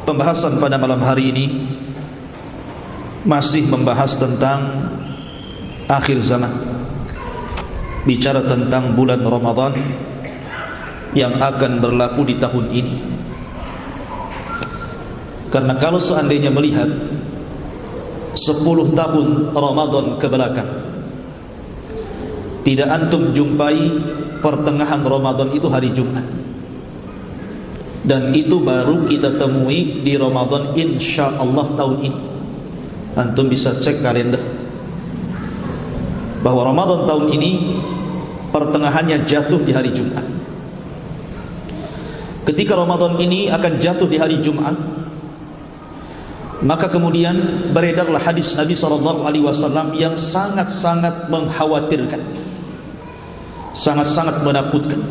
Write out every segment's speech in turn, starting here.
Pembahasan pada malam hari ini masih membahas tentang akhir zaman, bicara tentang bulan Ramadan yang akan berlaku di tahun ini. Karena kalau seandainya melihat 10 tahun Ramadan ke belakang, tidak antum jumpai pertengahan Ramadan itu hari Jumat. Dan itu baru kita temui di Ramadan insyaallah tahun ini. Antum bisa cek kalender bahwa Ramadan tahun ini pertengahannya jatuh di hari Jumat. Ketika Ramadan ini akan jatuh di hari Jumat, maka kemudian beredarlah hadis Nabi SAW yang sangat-sangat mengkhawatirkan, sangat-sangat menakutkan.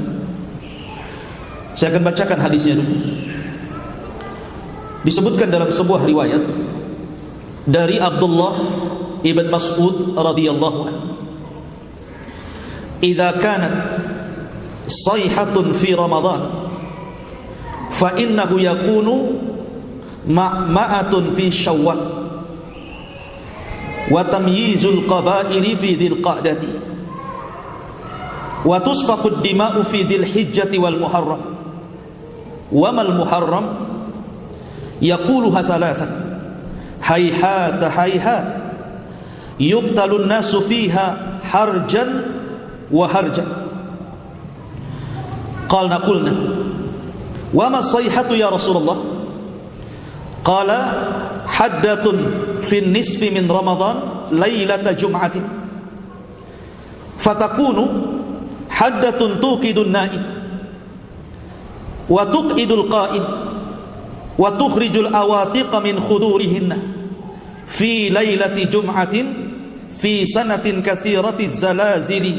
Saya akan bacakan hadisnya dulu. Disebutkan dalam sebuah riwayat dari Abdullah ibn Mas'ud radhiyallahu anhu, "Idza kanat sayhatun fi Ramadan, fa innahu yakunu ma'ma'atun fi Syawal, wa tamyizul qabaili fi dzil qa'dati, wa tusfaqud dima'u fi dzil hijjati wal muharram. Wa mal muharram yaquluha thalathan hayhat hayhat yuqtalun nasu fiha harjan wa harjan." Qulna wa ma sayhatu ya Rasulullah? Qala haddatun fi nisfi min Ramadan lailata jum'atin fatakunu haddatun tuqidun na'id wa tuqidul qa'id wa tukhrijul awatiqa min khudurihinna fi lailati jum'atin fi sanatin kathiratiz zalazili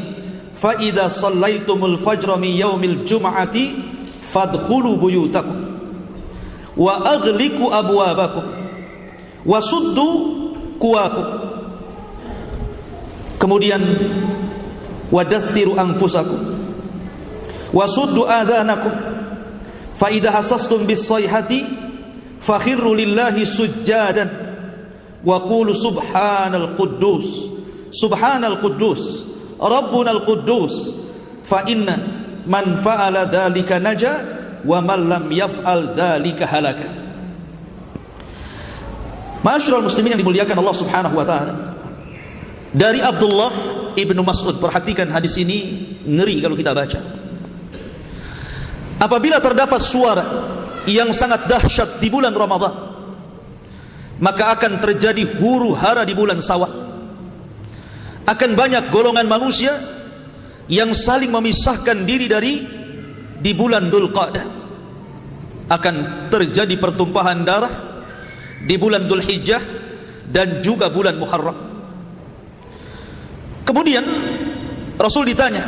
fa idza sallaitumul fajra min yaumil jum'ati fadkhulu buyutakum wa aghliqu abwabakum wa suddu kuwakum. Kemudian wadathiru anfusakum wa suddu adhanakum fa idza hasastum bis sayhati fakhirru lillahi sujjadan wa qulu subhanal quddus rabbunal quddus fa inna man fa'ala dzalika naja wa man lam yaf'al dzalika halaka. Ma'asyiral muslimin yang dimuliakan Allah Subhanahu wa taala, dari Abdullah ibnu Mas'ud, perhatikan hadis ini, ngeri kalau kita baca. Apabila terdapat suara yang sangat dahsyat di bulan Ramadan, maka akan terjadi huru-hara di bulan Syawal. Akan banyak golongan manusia yang saling memisahkan diri di bulan Dzulqa'dah. Akan terjadi pertumpahan darah di bulan Dzulhijjah dan juga bulan Muharram. Kemudian Rasul ditanya,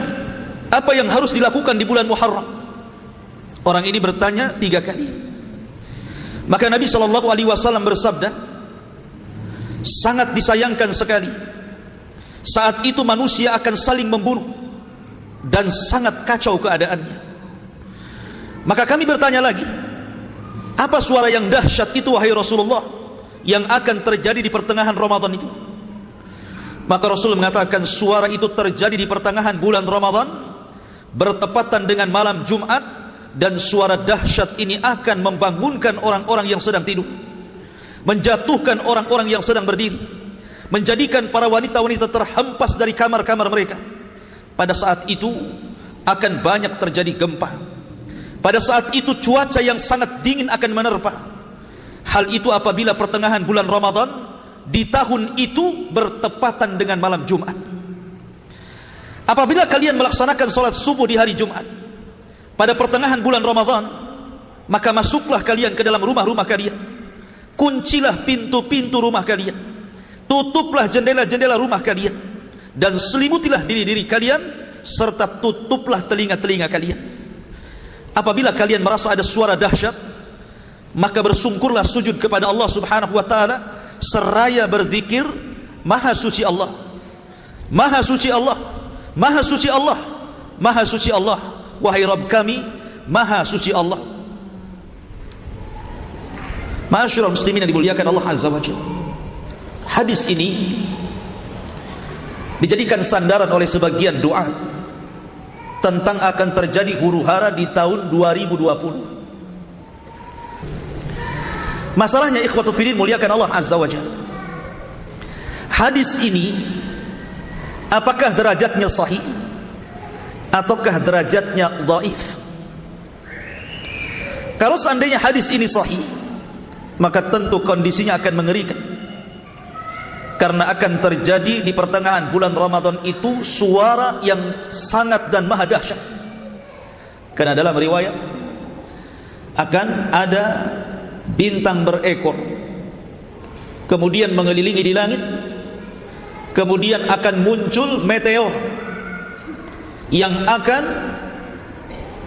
apa yang harus dilakukan di bulan Muharram? Orang ini bertanya 3 kali. Maka Nabi SAW bersabda, sangat disayangkan sekali saat itu manusia akan saling membunuh dan sangat kacau keadaannya. Maka kami bertanya lagi, apa suara yang dahsyat itu wahai Rasulullah yang akan terjadi di pertengahan Ramadan itu? Maka Rasul mengatakan, suara itu terjadi di pertengahan bulan Ramadan bertepatan dengan malam Jumat, dan suara dahsyat ini akan membangunkan orang-orang yang sedang tidur, menjatuhkan orang-orang yang sedang berdiri, menjadikan para wanita-wanita terhempas dari kamar-kamar mereka. Pada saat itu akan banyak terjadi gempa. Pada saat itu cuaca yang sangat dingin akan menerpa. Hal itu apabila pertengahan bulan Ramadan di tahun itu bertepatan dengan malam Jumat. Apabila kalian melaksanakan sholat subuh di hari Jumat pada pertengahan bulan Ramadan, maka masuklah kalian ke dalam rumah-rumah kalian, kuncilah pintu-pintu rumah kalian, tutuplah jendela-jendela rumah kalian, dan selimutilah diri-diri kalian, serta tutuplah telinga-telinga kalian. Apabila kalian merasa ada suara dahsyat, maka bersungkurlah sujud kepada Allah Subhanahu wa taala seraya berzikir, Maha suci Allah, Maha suci Allah, Maha suci Allah, Maha suci Allah, wahai Rabb kami, Maha suci Allah. Ma'asyiral muslimin yang dimuliakan Allah Azza wa Jalla, hadis ini dijadikan sandaran oleh sebagian doa tentang akan terjadi huru-hara di tahun 2020. Masalahnya ikhwatu fillah muliakan Allah Azza wa Jalla, hadis ini apakah derajatnya sahih ataukah derajatnya dhaif? Kalau seandainya hadis ini sahih, maka tentu kondisinya akan mengerikan, karena akan terjadi di pertengahan bulan Ramadan itu suara yang sangat dan maha dahsyat. Karena dalam riwayat akan ada bintang berekor, kemudian mengelilingi di langit, kemudian akan muncul meteor yang akan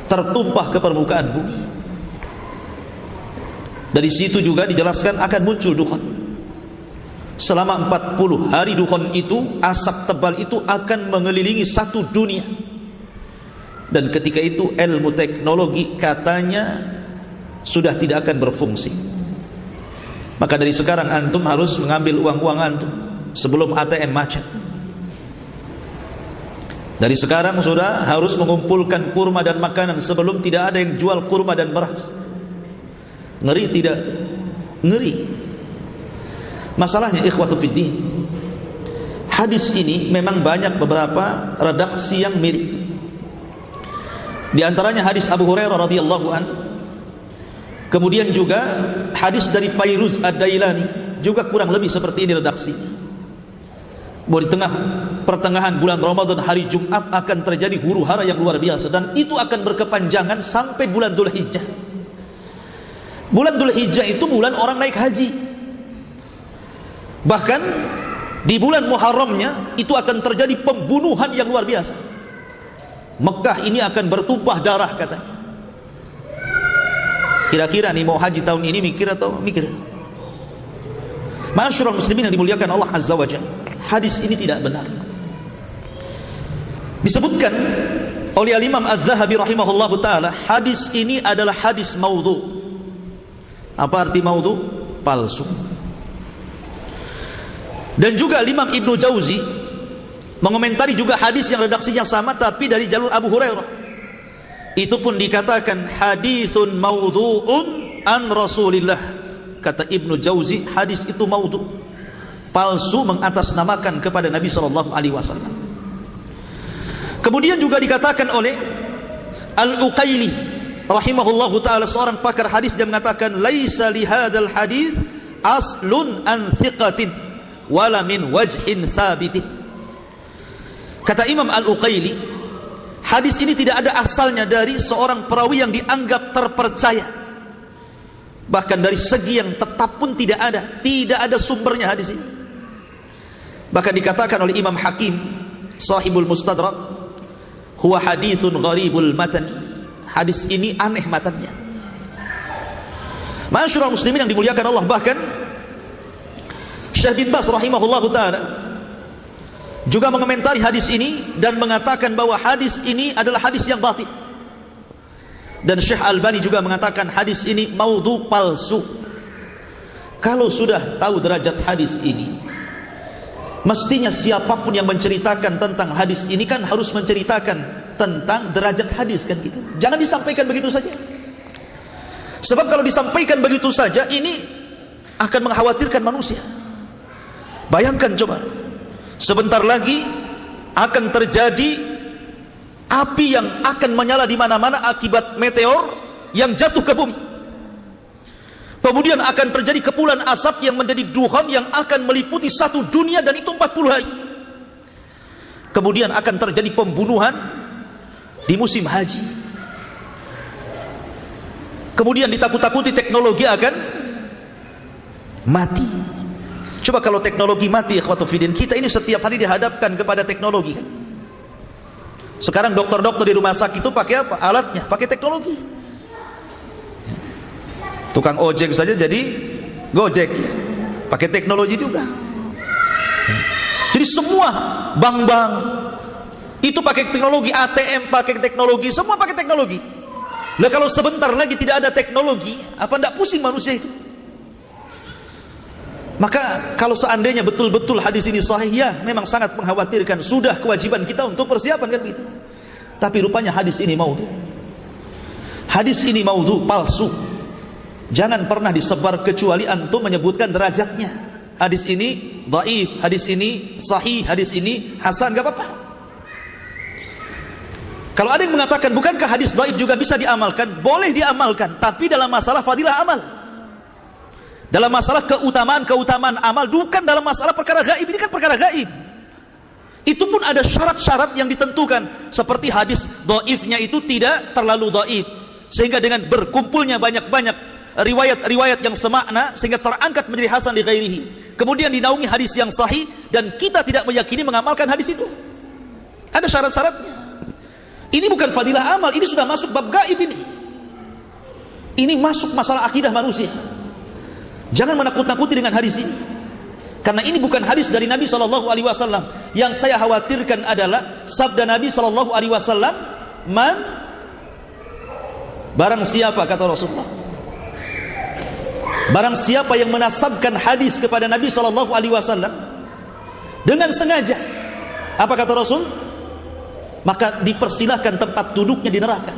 tertumpah ke permukaan bumi. Dari situ juga dijelaskan akan muncul dukhan. Selama 40 hari dukhan itu, asap tebal itu akan mengelilingi satu dunia. Dan ketika itu ilmu teknologi katanya sudah tidak akan berfungsi. Maka dari sekarang antum harus mengambil uang-uang antum sebelum ATM macet. Dari sekarang sudah harus mengumpulkan kurma dan makanan sebelum tidak ada yang jual kurma dan beras. Ngeri tidak? Ngeri. Masalahnya ikhwatu fiddin, hadis ini memang banyak beberapa redaksi yang mirip. Di antaranya hadis Abu Hurairah radhiyallahu an, kemudian juga hadis dari Fairuz Ad-Dailani, juga kurang lebih seperti ini redaksinya. Bahwa di tengah pertengahan bulan Ramadan hari Jumat akan terjadi huru-hara yang luar biasa, dan itu akan berkepanjangan sampai bulan Dzulhijjah. Bulan Dzulhijjah itu bulan orang naik haji. Bahkan di bulan Muharramnya itu akan terjadi pembunuhan yang luar biasa. Mekah ini akan bertumpah darah katanya. Kira-kira nih mau haji tahun ini mikir atau mikir? Ma'asyiral muslimin yang dimuliakan Allah Azza wa Jalla, hadis ini tidak benar. Disebutkan oleh Imam Az-Zahabi rahimahullahu taala, hadis ini adalah hadis maudhu. Apa arti maudhu? Palsu. Dan juga Imam Ibnu Jauzi mengomentari juga hadis yang redaksinya sama tapi dari jalur Abu Hurairah. Itu pun dikatakan haditsun maudhu'un an Rasulillah. Kata Ibnu Jauzi, hadis itu maudhu, palsu, mengatasnamakan kepada Nabi sallallahu alaihi wasallam. Kemudian juga dikatakan oleh Al-Uqaili rahimahullahu ta'ala, seorang pakar hadis, dia mengatakan laisa li hadzal hadis aslun an thiqatin wala min wajhin thabitin. Kata Imam Al-Uqaili, hadis ini tidak ada asalnya dari seorang perawi yang dianggap terpercaya, bahkan dari segi yang tetap pun tidak ada sumbernya hadis ini. Bahkan dikatakan oleh Imam Hakim sahibul Mustadrak, huwa haditsun gharibul matani, hadis ini aneh matanya. Ma'asyiral muslimin yang dimuliakan Allah, bahkan Syekh bin Baz rahimahullahu taala juga mengomentari hadis ini dan mengatakan bahwa hadis ini adalah hadis yang batil. Dan Syekh Albani juga mengatakan hadis ini maudhu, palsu. Kalau sudah tahu derajat hadis ini, mestinya siapapun yang menceritakan tentang hadis ini kan harus menceritakan tentang derajat hadis, kan gitu. Jangan disampaikan begitu saja. Sebab kalau disampaikan begitu saja, ini akan mengkhawatirkan manusia. Bayangkan coba, sebentar lagi akan terjadi api yang akan menyala di mana-mana akibat meteor yang jatuh ke bumi. Kemudian akan terjadi kepulan asap yang menjadi dukhan yang akan meliputi satu dunia, dan itu 40 hari. Kemudian akan terjadi pembunuhan di musim haji. Kemudian ditakut-takuti teknologi akan mati. Coba kalau teknologi mati, ikhwatu fiddin, kita ini setiap hari dihadapkan kepada teknologi kan. Sekarang dokter-dokter di rumah sakit itu pakai apa? Alatnya pakai teknologi. Tukang ojek saja jadi Gojek ya, pakai teknologi juga. Jadi semua bank-bank itu pakai teknologi, ATM pakai teknologi, semua pakai teknologi. Nah kalau sebentar lagi tidak ada teknologi, apa enggak pusing manusia itu? Maka kalau seandainya betul-betul hadis ini sahih, ya memang sangat mengkhawatirkan. Sudah kewajiban kita untuk persiapan kan begitu. Tapi rupanya hadis ini maudhu. Hadis ini maudhu, palsu. Jangan pernah disebar kecuali antum menyebutkan derajatnya. Hadis ini dhaif, hadis ini sahih, hadis ini hasan, gak apa-apa. Kalau ada yang mengatakan bukankah hadis dhaif juga bisa diamalkan? Boleh diamalkan, tapi dalam masalah fadilah amal, dalam masalah keutamaan amal, bukan dalam masalah perkara gaib. Ini kan perkara gaib. Itu pun ada syarat-syarat yang ditentukan. Seperti hadis dhaifnya itu tidak terlalu dhaif, sehingga dengan berkumpulnya banyak-banyak riwayat-riwayat yang semakna sehingga terangkat menjadi hasan li ghairihi. Kemudian dinaungi hadis yang sahih dan kita tidak meyakini mengamalkan hadis itu. Ada syarat-syaratnya. Ini bukan fadilah amal, ini sudah masuk bab gaib ini. Ini masuk masalah akidah manusia. Jangan menakut-nakuti dengan hadis ini. Karena ini bukan hadis dari Nabi SAW. Yang saya khawatirkan adalah sabda Nabi SAW, barang siapa, kata Rasulullah, barang siapa yang menasabkan hadis kepada Nabi SAW dengan sengaja, apa kata Rasul? Maka dipersilahkan tempat duduknya di neraka.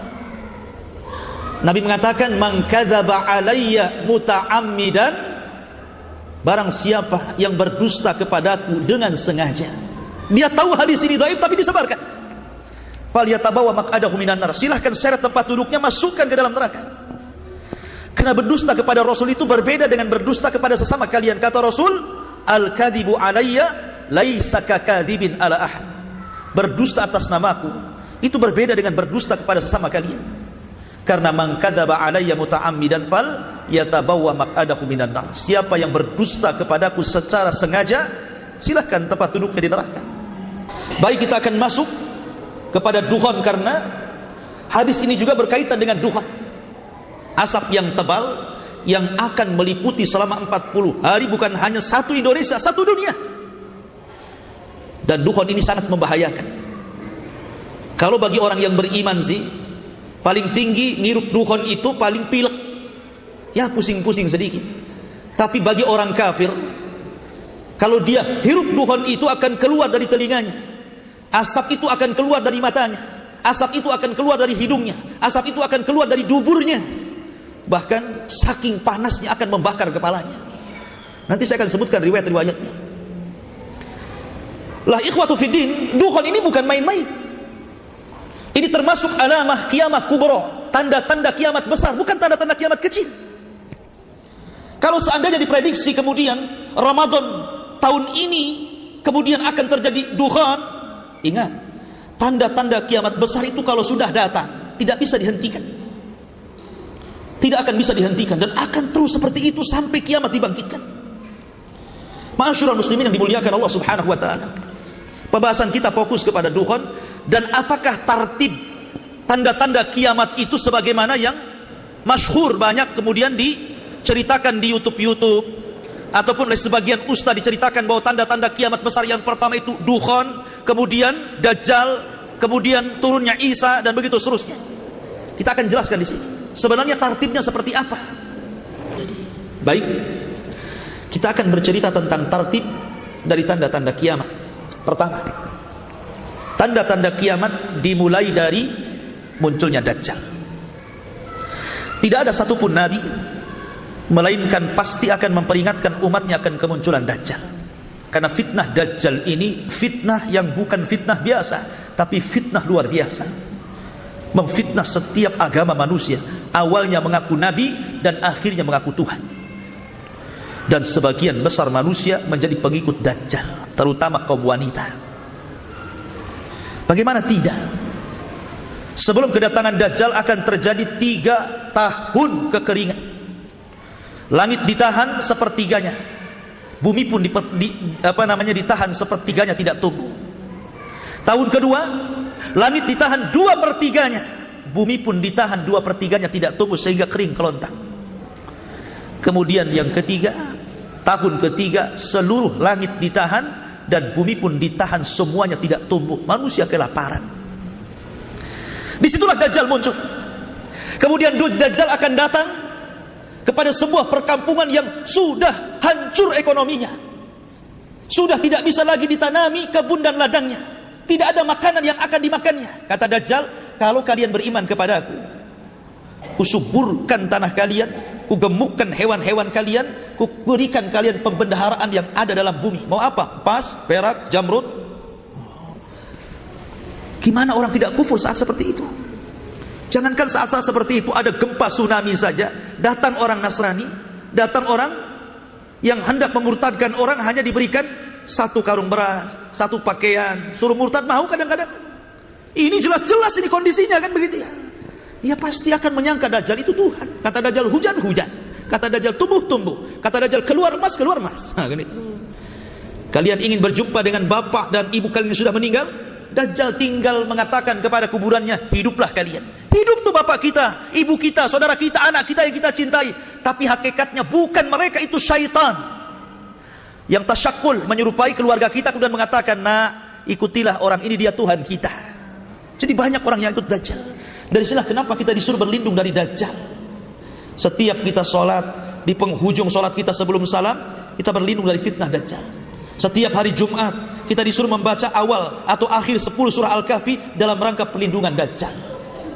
Nabi mengatakan, man kadzaba alayya muta'ammidan, barang siapa yang berdusta kepadaku dengan sengaja. Dia tahu hadis ini dhaif tapi disebarkan. Falyatabawa maq'adahu minan nar. Silahkan seret tempat duduknya, masukkan ke dalam neraka. Karena berdusta kepada Rasul itu berbeda dengan berdusta kepada sesama kalian. Kata Rasul, al-kadzibu alayya laisa kakadzibin ala ahad. Berdusta atas namaku itu berbeda dengan berdusta kepada sesama kalian. Karena man kadzaba alayya muta'ammidan fal yatabawwa maq'adahu minan nar. Siapa yang berdusta kepadaku secara sengaja, silahkan tempat duduknya di neraka. Baik, kita akan masuk kepada duhan, karena hadis ini juga berkaitan dengan duhan, asap yang tebal yang akan meliputi selama 40 hari, bukan hanya satu Indonesia, satu dunia. Dan duhan ini sangat membahayakan. Kalau bagi orang yang beriman sih, paling tinggi ngirup duhan itu paling pilek, ya pusing-pusing sedikit. Tapi bagi orang kafir, kalau dia hirup duhan itu akan keluar dari telinganya, asap itu akan keluar dari matanya, asap itu akan keluar dari hidungnya, asap itu akan keluar dari duburnya. Bahkan saking panasnya akan membakar kepalanya. Nanti saya akan sebutkan riwayat-riwayatnya. Lah ikhwatu fiddin, duhan ini bukan main-main. Ini termasuk alamah kiamat kubro, tanda-tanda kiamat besar, bukan tanda-tanda kiamat kecil. Kalau seandainya diprediksi kemudian Ramadan tahun ini kemudian akan terjadi duhan, ingat, tanda-tanda kiamat besar itu kalau sudah datang tidak bisa dihentikan. Tidak akan bisa dihentikan dan akan terus seperti itu sampai kiamat dibangkitkan. Ma'asyiral muslimin yang dimuliakan Allah Subhanahu wa taala. Pembahasan kita fokus kepada duhan dan apakah tartib tanda-tanda kiamat itu sebagaimana yang masyhur banyak kemudian diceritakan di YouTube ataupun oleh sebagian ustaz diceritakan bahwa tanda-tanda kiamat besar yang pertama itu duhan, kemudian Dajjal, kemudian turunnya Isa dan begitu seterusnya. Kita akan jelaskan di sini. Sebenarnya tartibnya seperti apa? Baik, kita akan bercerita tentang tartib dari tanda-tanda kiamat. Pertama, tanda-tanda kiamat dimulai dari munculnya Dajjal. Tidak ada satupun nabi melainkan pasti akan memperingatkan umatnya akan kemunculan Dajjal. Karena fitnah Dajjal ini fitnah yang bukan fitnah biasa, tapi fitnah luar biasa. Memfitnah setiap agama manusia. Awalnya mengaku nabi dan akhirnya mengaku Tuhan. Dan sebagian besar manusia menjadi pengikut Dajjal, terutama kaum wanita. Bagaimana tidak? Sebelum kedatangan Dajjal akan terjadi 3 tahun kekeringan. Langit ditahan sepertiganya, bumi pun ditahan sepertiganya tidak tumbuh. Tahun kedua, langit ditahan 2/3-nya, bumi pun ditahan 2/3-nya tidak tumbuh sehingga kering kelontang. Kemudian yang ketiga, tahun ketiga, seluruh langit ditahan dan bumi pun ditahan, semuanya tidak tumbuh. Manusia kelaparan. Disitulah Dajjal muncul. Kemudian Dajjal akan datang kepada sebuah perkampungan yang sudah hancur ekonominya, sudah tidak bisa lagi ditanami kebun dan ladangnya, tidak ada makanan yang akan dimakannya. Kata Dajjal, kalau kalian beriman kepada aku, kusuburkan tanah kalian, kugemukkan hewan-hewan kalian, kuberikan kalian pembendaharaan yang ada dalam bumi. Mau apa? Emas, perak, jamrud. Gimana orang tidak kufur saat seperti itu? Jangankan saat-saat seperti itu, ada gempa tsunami saja, datang orang Nasrani, datang orang yang hendak memurtadkan orang, hanya diberikan 1 karung beras, 1 pakaian, suruh murtad mau kadang-kadang. Ini jelas-jelas ini kondisinya kan begitu ya. Ya pasti akan menyangka Dajjal itu Tuhan. Kata Dajjal hujan, hujan. Kata Dajjal tumbuh, tumbuh. Kata Dajjal keluar emas, keluar emas. Nah, kan itu. Kalian ingin berjumpa dengan bapak dan ibu kalian yang sudah meninggal? Dajjal tinggal mengatakan kepada kuburannya, hiduplah kalian. Hidup tuh bapak kita, ibu kita, saudara kita, anak kita yang kita cintai. Tapi hakikatnya bukan mereka, itu syaitan yang tasyakul, menyerupai keluarga kita, kemudian mengatakan, nah ikutilah orang ini, dia Tuhan kita. Jadi banyak orang yang ikut Dajjal. Dari sinilah kenapa kita disuruh berlindung dari Dajjal. Setiap kita sholat, di penghujung sholat kita sebelum salam, kita berlindung dari fitnah Dajjal. Setiap hari Jumat kita disuruh membaca awal atau akhir 10 surah Al-Kahfi dalam rangka perlindungan Dajjal.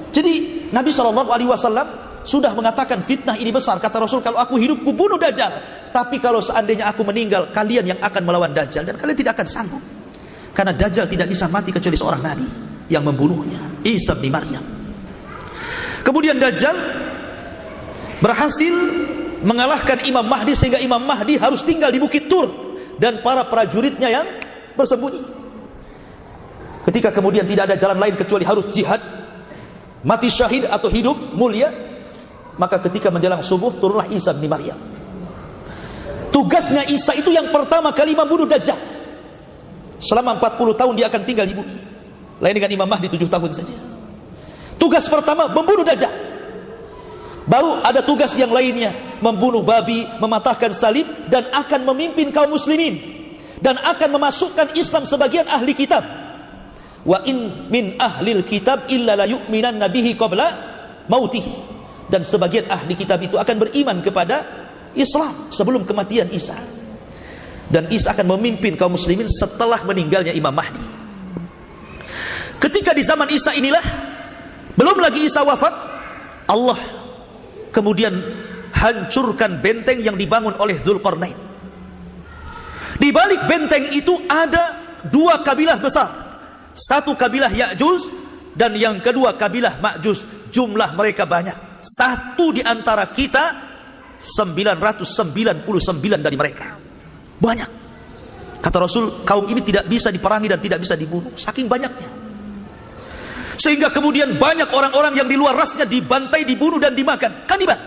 Jadi Nabi SAW sudah mengatakan fitnah ini besar. Kata Rasul, kalau aku hidup ku bunuh Dajjal, tapi kalau seandainya aku meninggal, kalian yang akan melawan Dajjal, dan kalian tidak akan sanggup. Karena Dajjal tidak bisa mati kecuali seorang Nabi yang membunuhnya, Isa bin Maryam. Kemudian Dajjal berhasil mengalahkan Imam Mahdi, sehingga Imam Mahdi harus tinggal di Bukit Tur dan para prajuritnya yang bersembunyi. Ketika kemudian tidak ada jalan lain kecuali harus jihad, mati syahid atau hidup mulia, maka ketika menjelang subuh turunlah Isa bin Maryam. Tugasnya Isa itu yang pertama kali membunuh Dajjal. Selama 40 tahun dia akan tinggal di bumi, lain dengan Imam Mahdi 7 tahun saja. Tugas pertama membunuh Dajjal. Baru ada tugas yang lainnya, membunuh babi, mematahkan salib, dan akan memimpin kaum muslimin, dan akan memasukkan Islam sebagian ahli kitab. Wa in min ahlil kitab illa la yu'minanna bihi qabla mautihi. Dan sebagian ahli kitab itu akan beriman kepada Islam sebelum kematian Isa. Dan Isa akan memimpin kaum muslimin setelah meninggalnya Imam Mahdi. Ketika di zaman Isa inilah, belum lagi Isa wafat, Allah kemudian hancurkan benteng yang dibangun oleh Dzulqarnain. Di balik benteng itu ada 2 kabilah besar. Satu kabilah Ya'juj dan yang kedua kabilah Ma'juj. Jumlah mereka banyak. Satu di antara kita 999 dari mereka. Banyak. Kata Rasul, kaum ini tidak bisa diperangi dan tidak bisa dibunuh, saking banyaknya. Sehingga kemudian banyak orang-orang yang di luar rasnya dibantai, dibunuh dan dimakan. Kanibal.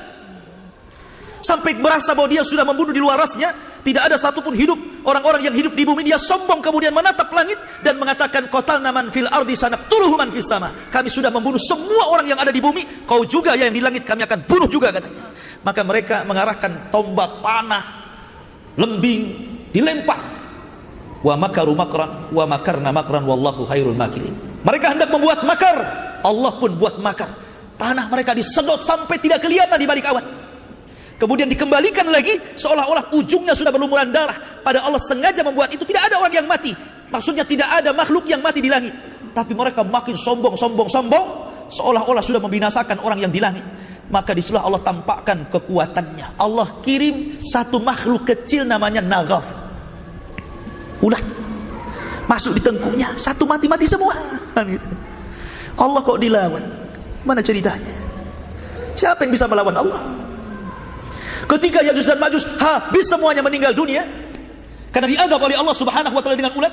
Sampai merasa bahwa dia sudah membunuh di luar rasnya, tidak ada satupun hidup. Orang-orang yang hidup di bumi, dia sombong kemudian menatap langit dan mengatakan, qatalna man fil ardi sanaqtuluhu man fis sama. Kami sudah membunuh semua orang yang ada di bumi, kau juga yang di langit kami akan bunuh juga, katanya. Maka mereka mengarahkan tombak, panah, lembing, dilempar. Wa makaru makran wa makarna makran wallahu khairul makirin. Mereka hendak membuat makar, Allah pun buat makar. Panah mereka disedot sampai tidak kelihatan di balik awan. Kemudian dikembalikan lagi seolah-olah ujungnya sudah berlumuran darah. Pada Allah sengaja membuat itu, tidak ada orang yang mati. Maksudnya tidak ada makhluk yang mati di langit. Tapi mereka makin sombong, seolah-olah sudah membinasakan orang yang di langit. Maka di sebelah Allah tampakkan kekuatannya. Allah kirim satu makhluk kecil namanya Naghaf, ulat, masuk di tengkuknya, satu mati-mati semua. Allah kok dilawan? Mana ceritanya? Siapa yang bisa melawan Allah? Ketika Ya'juj dan Ma'juj habis semuanya meninggal dunia karena dianggap oleh Allah Subhanahu wa taala dengan ulat,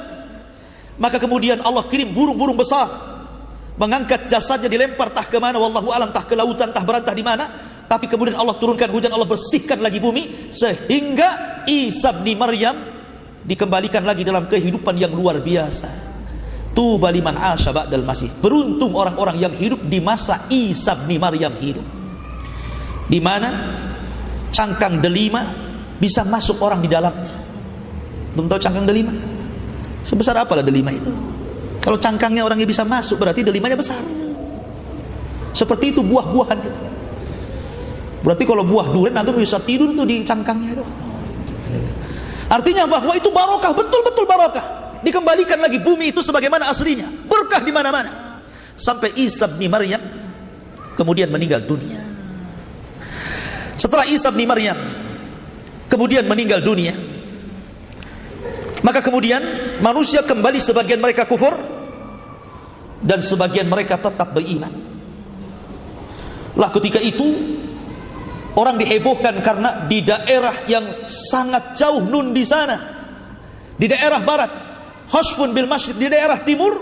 maka kemudian Allah kirim burung-burung besar mengangkat jasadnya, dilempar tah ke mana wallahu alam, tah ke lautan, tah berantah di mana. Tapi kemudian Allah turunkan hujan, Allah bersihkan lagi bumi sehingga Isa bin Maryam dikembalikan lagi dalam kehidupan yang luar biasa. Tuba liman asya ba'dal masih. Beruntung orang-orang yang hidup di masa Isa bin Maryam hidup. Di mana cangkang delima bisa masuk orang di dalamnya. Belum tahu cangkang delima? Sebesar apalah delima itu? Kalau cangkangnya orangnya bisa masuk, berarti delimanya besar. Seperti itu buah-buahan itu. Berarti kalau buah durian antum bisa tidur tuh di cangkangnya itu. Artinya bahwa itu barokah, betul-betul barokah. Dikembalikan lagi bumi itu sebagaimana aslinya, berkah di mana-mana. Sampai Isa bin Maryam kemudian meninggal dunia. Setelah Isa bin Maryam kemudian meninggal dunia, maka kemudian manusia kembali, sebagian mereka kufur dan sebagian mereka tetap beriman. Lah ketika itu orang dihebohkan karena di daerah yang sangat jauh Nun di sana, di daerah barat, Hashfun bil Masyriq, di daerah timur,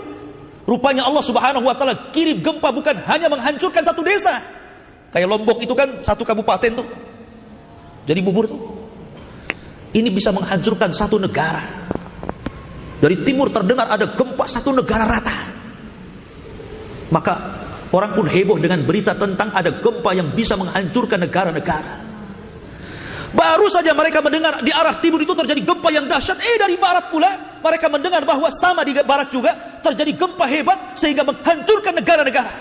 rupanya Allah Subhanahu wa taala kirim gempa bukan hanya menghancurkan satu desa. Kayak Lombok itu kan satu kabupaten tuh. Jadi bubur tuh. Ini bisa menghancurkan satu negara. Dari timur terdengar ada gempa satu negara rata. Maka orang pun heboh dengan berita tentang ada gempa yang bisa menghancurkan negara-negara. Baru saja mereka mendengar di arah timur itu terjadi gempa yang dahsyat, dari barat pula mereka mendengar bahwa sama di barat juga terjadi gempa hebat sehingga menghancurkan negara-negara.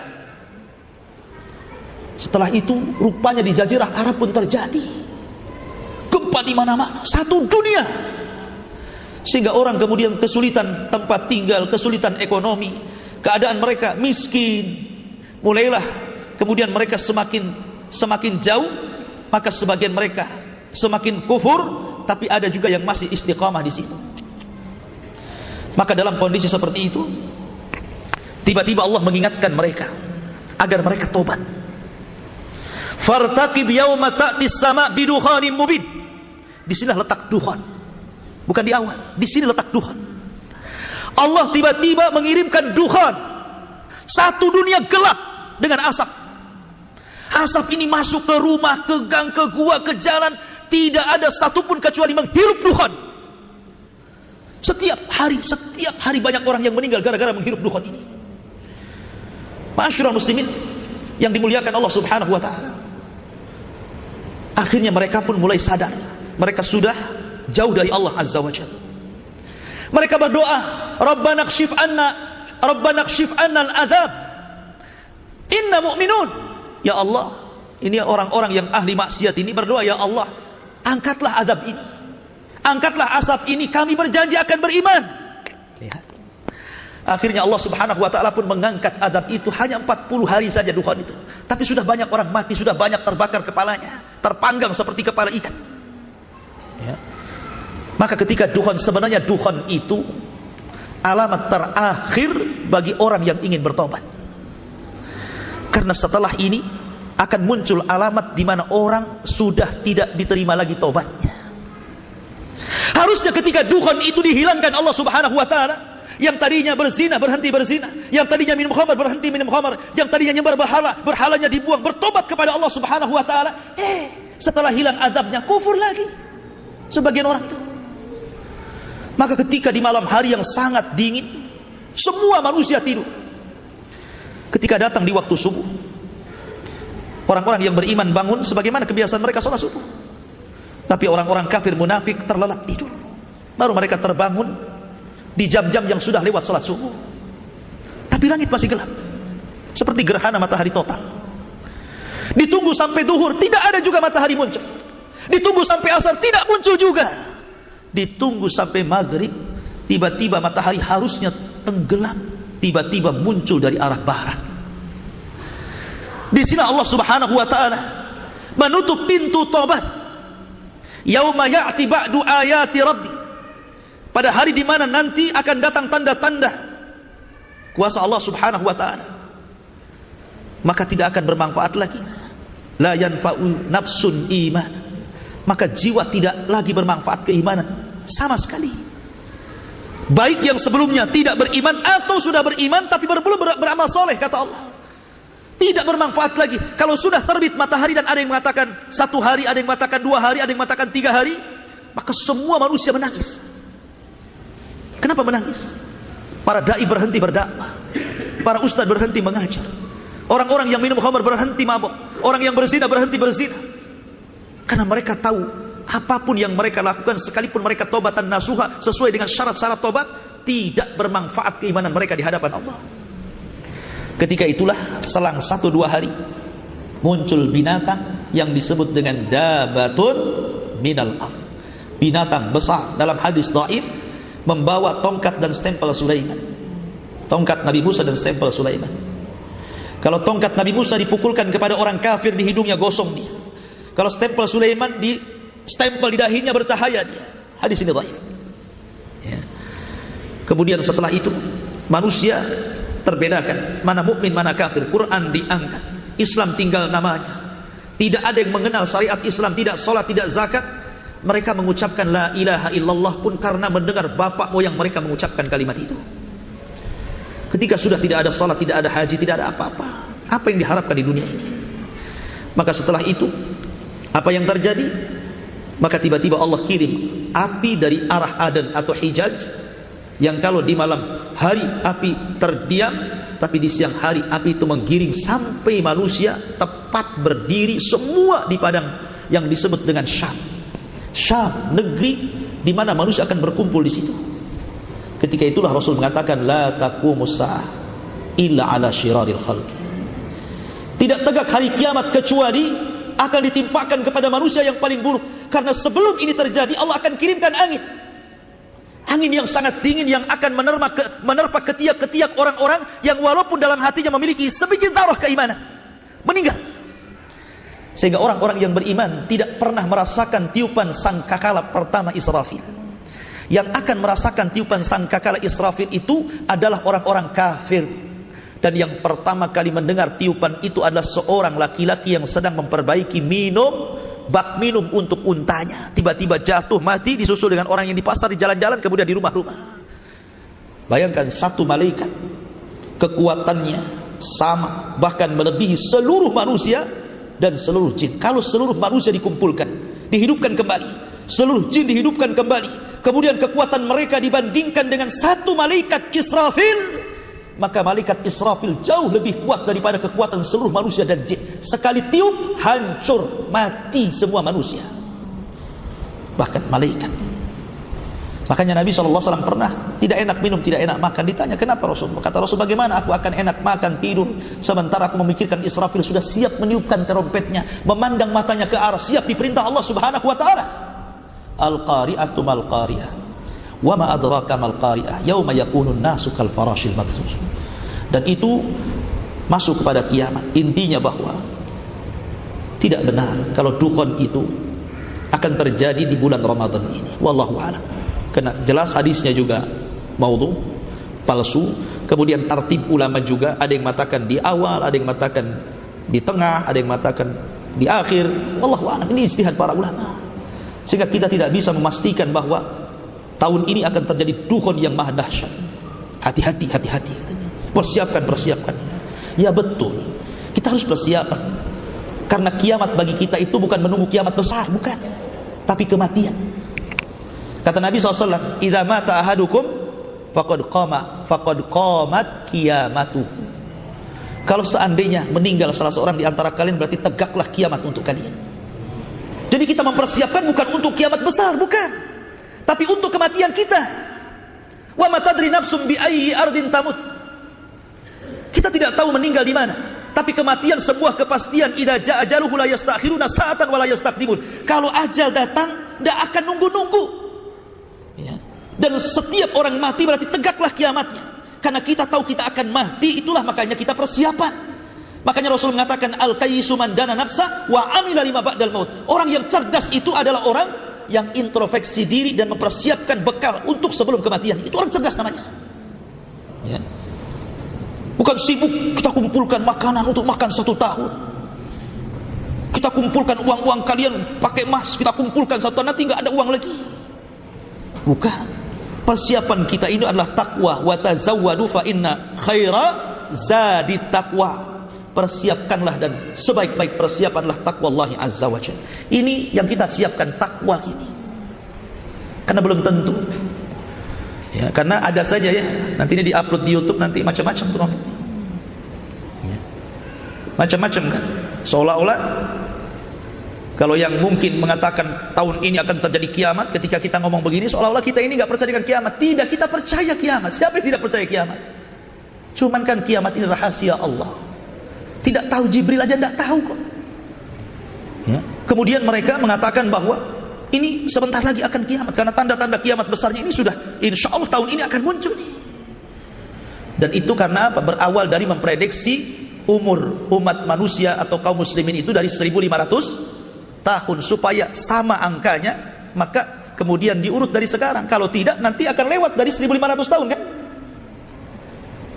Setelah itu rupanya di Jazirah Arab pun terjadi gempa di mana-mana, satu dunia. Sehingga orang kemudian kesulitan tempat tinggal, kesulitan ekonomi, keadaan mereka miskin. Mulailah kemudian mereka semakin jauh, maka sebagian mereka semakin kufur, tapi ada juga yang masih istiqamah di situ. Maka dalam kondisi seperti itu, tiba-tiba Allah mengingatkan mereka agar mereka tobat. Fartaqib yauma ta'tis sama bidukhanin mubin. Di sini letak duhan, bukan di awal. Di sini letak duhan. Allah tiba-tiba mengirimkan duhan, satu dunia gelap dengan asap. Asap ini masuk ke rumah, ke gang, ke gua, ke jalan. Tidak ada satupun kecuali menghirup duhan. Setiap hari banyak orang yang meninggal gara-gara menghirup duhan ini. Ma'asyiral muslimin yang dimuliakan Allah Subhanahu wa taala. Akhirnya mereka pun mulai sadar, mereka sudah jauh dari Allah Azza wa Jalla. Mereka berdoa, Rabbana kshif anna al-adzab. Inna mu'minun. Ya Allah, ini orang-orang yang ahli maksiat ini berdoa, ya Allah, angkatlah azab ini, angkatlah asap ini, kami berjanji akan beriman. Lihat. Akhirnya Allah Subhanahu wa taala pun mengangkat azab itu, hanya 40 hari saja duhan itu. Tapi sudah banyak orang mati, sudah banyak terbakar kepalanya, terpanggang seperti kepala ikan. Ya. Maka ketika duhan, sebenarnya duhan itu alamat terakhir bagi orang yang ingin bertobat. Karena setelah ini akan muncul alamat di mana orang sudah tidak diterima lagi tobatnya. Harusnya ketika duhan itu dihilangkan Allah Subhanahu wa taala, yang tadinya berzina berhenti berzina, yang tadinya minum khamar berhenti minum khamar, yang tadinya nyembah berhalanya dibuang, bertobat kepada Allah Subhanahu wa taala. Setelah hilang azabnya kufur lagi sebagian orang itu. Maka ketika di malam hari yang sangat dingin, semua manusia tidur. Ketika datang di waktu subuh, orang-orang yang beriman bangun sebagaimana kebiasaan mereka sholat subuh. Tapi orang-orang kafir munafik terlelap tidur. Baru mereka terbangun di jam-jam yang sudah lewat sholat subuh. Tapi langit masih gelap, seperti gerhana matahari total. Ditunggu sampai duhur, tidak ada juga matahari muncul. Ditunggu sampai asar, tidak muncul juga. Ditunggu sampai maghrib, tiba-tiba matahari harusnya tenggelam, tiba-tiba muncul dari arah barat. Di sini Allah Subhanahu wa taala menutup pintu tobat. Yauma ya'ti ba'du ayati rabbi. Pada hari di mana nanti akan datang tanda-tanda kuasa Allah Subhanahu wa taala. Maka tidak akan bermanfaat lagi. La yanfa'u nafsun iman. Maka jiwa tidak lagi bermanfaat keimanan sama sekali. Baik yang sebelumnya tidak beriman atau sudah beriman tapi belum beramal soleh, kata Allah, tidak bermanfaat lagi. Kalau sudah terbit matahari dan ada yang mengatakan 1 hari, ada yang mengatakan 2 hari, ada yang mengatakan 3 hari, maka semua manusia menangis. Kenapa menangis? Para dai berhenti berdakwah, para ustadz berhenti mengajar, orang-orang yang minum khamar berhenti mabuk, orang yang berzina berhenti berzina. Karena mereka tahu apapun yang mereka lakukan, sekalipun mereka tobatan nasuha sesuai dengan syarat-syarat tobat, tidak bermanfaat keimanan mereka di hadapan Allah. Ketika itulah selang 1-2 hari muncul binatang yang disebut dengan dabatun minal ard, binatang besar. Dalam hadis dhaif membawa tongkat dan stempel Sulaiman. Tongkat Nabi Musa dan stempel Sulaiman. Kalau tongkat Nabi Musa dipukulkan kepada orang kafir, di hidungnya gosong dia. Kalau stempel Sulaiman di stempel di dahinya, bercahaya dia. Hadis ini dhaif. Ya. Kemudian setelah itu manusia terbedakan mana mukmin mana kafir. Quran diangkat, Islam tinggal namanya. Tidak ada yang mengenal syariat Islam, tidak salat, tidak zakat. Mereka mengucapkan la ilaha illallah pun karena mendengar bapak moyang mereka mengucapkan kalimat itu. Ketika sudah tidak ada salat, tidak ada haji, tidak ada apa-apa, apa yang diharapkan di dunia ini? Maka setelah itu apa yang terjadi? Maka tiba-tiba Allah kirim api dari arah Aden atau Hijaz, yang kalau di malam hari api terdiam, tapi di siang hari api itu menggiring sampai manusia tepat berdiri semua di padang yang disebut dengan Syam. Syam, negeri di mana manusia akan berkumpul di situ. Ketika itulah Rasul mengatakan la taqumus saah illa ala syiraril khalqi. Tidak tegak hari kiamat kecuali akan ditimpakan kepada manusia yang paling buruk. Karena sebelum ini terjadi Allah akan kirimkan angin. Angin yang sangat dingin yang akan menerpa ketiak-ketiak orang-orang yang walaupun dalam hatinya memiliki sebiji zarah keimanan, meninggal. Sehingga orang-orang yang beriman tidak pernah merasakan tiupan sangkakala pertama Israfil. Yang akan merasakan tiupan sangkakala Israfil itu adalah orang-orang kafir. Dan yang pertama kali mendengar tiupan itu adalah seorang laki-laki yang sedang memperbaiki bak minum untuk untanya. Tiba-tiba jatuh mati, disusul dengan orang yang di pasar, di jalan-jalan, kemudian di rumah-rumah. Bayangkan satu malaikat, kekuatannya sama, bahkan melebihi seluruh manusia dan seluruh jin. Kalau seluruh manusia dikumpulkan, dihidupkan kembali, seluruh jin dihidupkan kembali, kemudian kekuatan mereka dibandingkan dengan satu malaikat Israfil, maka malaikat Israfil jauh lebih kuat daripada kekuatan seluruh manusia dan jin. Sekali tiup, hancur, mati semua manusia, bahkan malaikat. Makanya Nabi SAW pernah tidak enak minum, tidak enak makan. Ditanya kenapa Rasul? Kata Rasul, bagaimana aku akan enak makan, tidur, sementara aku memikirkan Israfil sudah siap meniupkan trompetnya, memandang matanya ke arah, siap diperintah Allah Subhanahu wa ta'ala. Al-qari'atu mal-qari'ah, wa ma adraka mal-qari'ah, yauma yakunun nasu kal farashil mabthus. Dan itu masuk kepada kiamat. Intinya bahwa tidak benar kalau dukhon itu akan terjadi di bulan Ramadan ini. Wallahu a'lam. Karena jelas hadisnya juga maudhu, palsu. Kemudian tartib ulama juga, ada yang mengatakan di awal, ada yang mengatakan di tengah, ada yang mengatakan di akhir. Wallahu a'lam. Ini ijtihad para ulama. Sehingga kita tidak bisa memastikan bahwa tahun ini akan terjadi dukhon yang maha dahsyat. Hati-hati, hati-hati. Persiapkan. Ya betul, kita harus persiapan. Karena kiamat bagi kita itu bukan menunggu kiamat besar, bukan, tapi kematian. Kata Nabi SAW, idza mata ahadukum faqad qamat qiyamatuh. Kalau seandainya meninggal salah seorang di antara kalian, berarti tegaklah kiamat untuk kalian. Jadi kita mempersiapkan bukan untuk kiamat besar, bukan, tapi untuk kematian kita. Wa ma tadri nafsum bi ayyi ardin tamut. Kita tidak tahu meninggal di mana, tapi kematian sebuah kepastian. Idza jaa ajaluhu la yastakhiruna sa'atan wa la yastaqdimun. Kalau ajal datang, tidak akan nunggu-nunggu. Ya. Dan setiap orang mati berarti tegaklah kiamatnya. Karena kita tahu kita akan mati, itulah makanya kita persiapan. Makanya Rasul mengatakan al-qayyisu man dana nafsa wa amila lima ba'dal maut. Orang yang cerdas itu adalah orang yang introspeksi diri dan mempersiapkan bekal untuk sebelum kematian. Itu orang cerdas namanya. Ya. Bukan sibuk kita kumpulkan makanan untuk makan 1 tahun. Kita kumpulkan uang-uang kalian pakai emas, kita kumpulkan 1 tahun, nanti nggak ada uang lagi. Bukan. Persiapan kita ini adalah takwa. Wa tazawwadu fa inna khaira zadit taqwa. Persiapkanlah dan sebaik-baik persiapanlah takwa Allah Azza wa Jalla. Ini yang kita siapkan, takwa ini. Karena belum tentu. Ya, karena ada saja ya, nanti ini diupload di YouTube, nanti macam-macam tuh ya. Macam-macam kan. Seolah-olah kalau yang mungkin mengatakan tahun ini akan terjadi kiamat, ketika kita ngomong begini seolah-olah kita ini nggak percaya dengan kiamat. Tidak, kita percaya kiamat. Siapa yang tidak percaya kiamat? Cuman kan kiamat ini rahasia Allah. Tidak tahu, Jibril aja tidak tahu kok. Ya. Kemudian mereka mengatakan bahwa ini sebentar lagi akan kiamat, karena tanda-tanda kiamat besarnya ini sudah insya Allah tahun ini akan muncul. Dan itu karena apa? Berawal dari memprediksi umur umat manusia atau kaum muslimin itu dari 1500 tahun, supaya sama angkanya, maka kemudian diurut dari sekarang. Kalau tidak, nanti akan lewat dari 1500 tahun kan?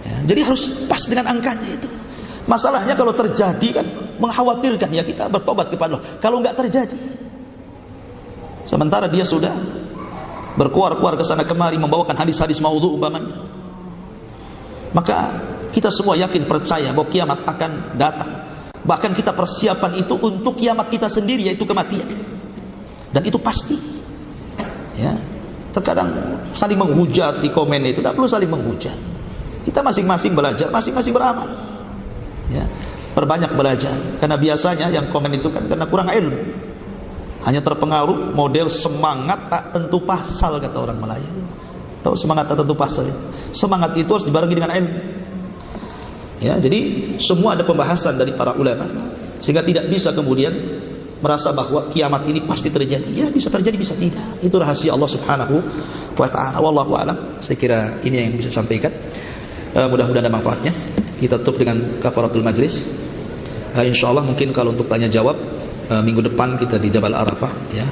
Ya, jadi harus pas dengan angkanya itu. Masalahnya kalau terjadi kan mengkhawatirkan, ya kita bertobat kepada Allah. Kalau nggak terjadi, sementara dia sudah berkuar-kuar ke sana kemari membawakan hadis-hadis maudhu umpamanya, maka kita semua yakin percaya bahwa kiamat akan datang. Bahkan kita persiapan itu untuk kiamat kita sendiri, yaitu kematian. Dan itu pasti. Ya. Terkadang saling menghujat di komen itu, tidak perlu saling menghujat. Kita masing-masing belajar, masing-masing beramal. Ya. Perbanyak belajar. Karena biasanya yang komen itu kan karena kurang ilmu. Hanya terpengaruh model semangat tak tentu pasal, kata orang Melayu. Tahu semangat tak tentu pasal itu? Semangat itu harus dibarengi dengan ilmu. Ya, jadi semua ada pembahasan dari para ulama, sehingga tidak bisa kemudian merasa bahwa kiamat ini pasti terjadi. Ya, bisa terjadi, bisa tidak. Itu rahasia Allah Subhanahu wa taala. Wallahu a'lam. Saya kira ini yang bisa sampaikan. Mudah-mudahan ada manfaatnya. Kita tutup dengan kafaratul majlis. Insyaallah mungkin kalau untuk tanya jawab minggu depan kita di Jabal Arafah, ya.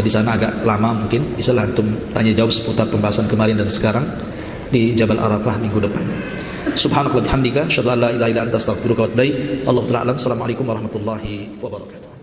Di sana agak lama, mungkin bisa antum tanya jawab seputar pembahasan kemarin dan sekarang di Jabal Arafah minggu depan. Subhanallahi wa bihamdika, asyhadu an la ilaha illa anta, astaghfiruka wa atubu ilaik. Allahu ta'ala alam. Assalamualaikum warahmatullahi wabarakatuh.